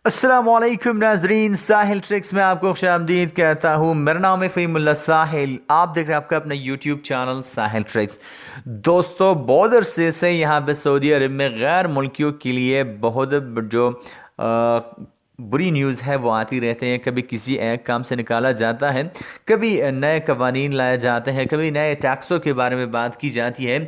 अस्सलामुअलैकुम नाजरीन, साहिल ट्रिक्स में आपको खुशामदीद कहता हूँ। मेरा नाम है फ़हीमुल्लाह साहिल। आप देख रहे हैं आपका अपना यूट्यूब चैनल साहिल ट्रिक्स। दोस्तों, बहुत अरसे से यहाँ पे सऊदी अरब में गैर मुल्कियों के लिए बहुत जो बुरी न्यूज़ है वो आती रहते हैं। कभी किसी एक काम से निकाला जाता है, कभी नए कवानीन लाए जाते हैं, कभी नए टैक्सों के बारे में बात की जाती है।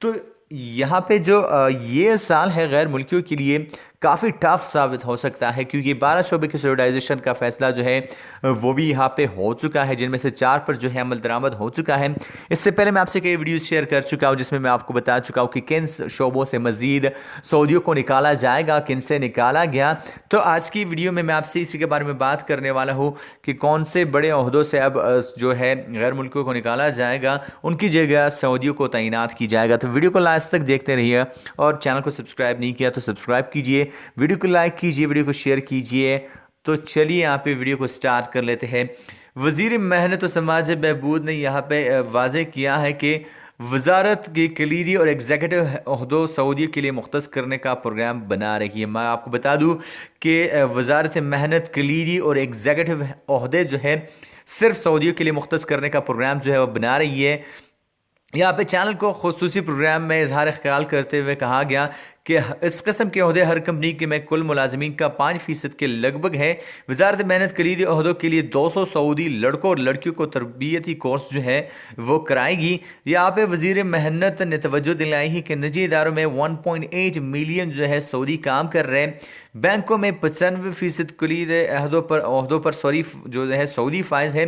तो यहाँ पे जो ये साल है गैर मुल्कियों के लिए काफ़ी टफ साबित हो सकता है, क्योंकि 12 शोबे की सिक्योरिटाइजेशन का फैसला जो है वो भी यहाँ पे हो चुका है, जिनमें से 4 पर जो है अमल दरामद हो चुका है। इससे पहले मैं आपसे कई वीडियोस शेयर कर चुका हूँ जिसमें मैं आपको बता चुका हूँ कि किन शोबों से मज़ीद सऊदियों को निकाला जाएगा, किन से निकाला गया। तो आज की वीडियो में मैं आपसे इसी के बारे में बात करने वाला हूँ कि कौन से बड़े ओहदों से अब जो है गैर मुल्कों को निकाला जाएगा, उनकी जगह सऊदियों को तैनात की जाएगा। तो वीडियो को लास्ट तक देखते रहिए और चैनल को सब्सक्राइब नहीं किया तो सब्सक्राइब कीजिए, वीडियो को लाइक कीजिए, वीडियो को शेयर कीजिए। तो चलिए यहाँ पे वीडियो को स्टार्ट कर लेते हैं। वज़ीर मेहनत और समाज बहबूद ने यहाँ पे वाज़े किया है कि वजारत की कलीदी और एग्जीक्यूटिव ओहदों सऊदी के लिए मुख्तस करने का प्रोग्राम बना रही है। मैं आपको बता दूं कि वजारत मेहनत कलीदी और एग्जीक्यूटिव ओहदे जो है सिर्फ सऊदियों के लिए मुख्तस करने का प्रोग्राम जो है वो बना रही है। यहाँ पे चैनल को खुसूसी प्रोग्राम में इजहार ख्याल करते हुए कहा गया कि इस किस्म के ओहदे हर कंपनी के में कुल मुलाजमीन का 5% के लगभग है। वजारत मेहनत कलीदी ओहदों के लिए 200 सऊदी लड़कों और लड़कियों को तरबियती कोर्स जो है वो कराएगी। यहाँ पे वजीर मेहनत ने तवज्जो दिलाई है कि निजी इदारों में 1.8 मिलियन जो है सऊदी काम कर रहे हैं। बैंकों में 95% कलीद ओहदों पर सॉरी जो है सऊदी फाइज है।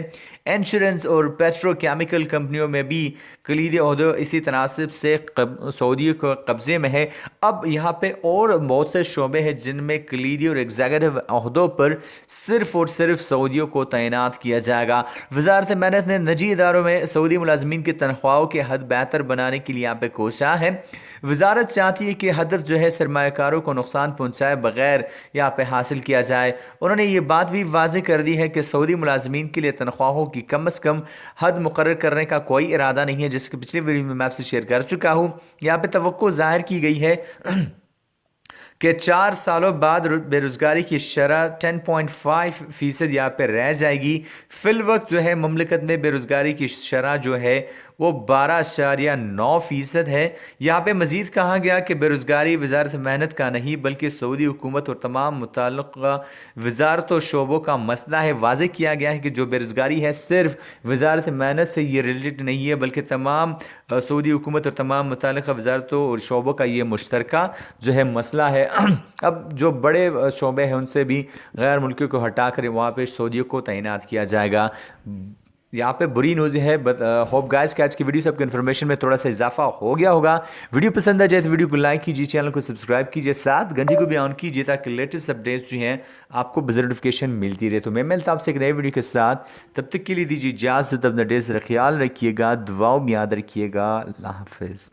इंश्योरेंस और पेट्रोकेमिकल कंपनियों में भी कलीदी ओहदे इसी तनासिब से सऊदी को कब्जे में है। अब यहाँ पे और बहुत से शोबे हैं जिनमें कलीदी और एग्जीक्यूटिव ओहदों पर सिर्फ और सिर्फ सऊदियों को तैनात किया जाएगा। वजारत मेहनत ने निजी इदारों में सऊदी मुलाजमीन की तनख्वाहों के हद बेहतर बनाने के लिए यहाँ पे कोशिश है। वजारत चाहती है कि हदफ जो है सरमाकारों को नुकसान पहुँचाए बगैर यहाँ पे हासिल किया जाए। उन्होंने ये बात भी वाज़ेह कर दी है कि सऊदी मुलाजमीन के लिए तनख्वाहों की कम अज़ कम हद मुकर्रर करने का कोई इरादा नहीं है, जिसके पिछले वीडियो में मैं आपसे शेयर कर चुका हूँ। यहाँ पे तवक्को जाहिर की गई है कि 4 सालों बाद बेरोजगारी की शरह 10.5% यहाँ पे रह जाएगी। फिल वक्त जो है ममलिकत में बेरोजगारी की शरह जो है वो 12.9% है। यहाँ पे मजीद कहा गया कि बेरोजगारी वजारत मेहनत का नहीं बल्कि सऊदी हुकूमत और तमाम मुतल्लिक़ा वजारत और शोबों का मसला है। वाज़ेह किया गया है कि जो बेरोजगारी है सिर्फ वजारत मेहनत से ये रिलेटेड नहीं है, बल्कि तमाम सऊदी हुकूमत और तमाम मुतल्लिक़ा वजारतों और शोबों का ये मुश्तरका जो है मसला है। अब जो बड़े शोबे हैं उनसे भी गैर मुल्कियों को हटा कर वहाँ पे सऊदियों को तैनात किया जाएगा। यहाँ पे बुरी न्यूज़ है, बट होप गाइस कि आज की वीडियो से आपको इन्फॉर्मेशन में थोड़ा सा इजाफा हो गया होगा। वीडियो पसंद आ जाए तो वीडियो को लाइक कीजिए, चैनल को सब्सक्राइब कीजिए, साथ घंटी को भी ऑन कीजिए ताकि लेटेस्ट अपडेट्स जो हैं आपको बज़र नोटिफिकेशन मिलती रहे। तो मैं मिलता हूँ आपसे एक नई वीडियो के साथ, तब तक के लिए दीजिए इजाज़त। अपना ख्याल रखिएगा, दुआओं में याद रखिएगा। अल्लाह हाफिज़।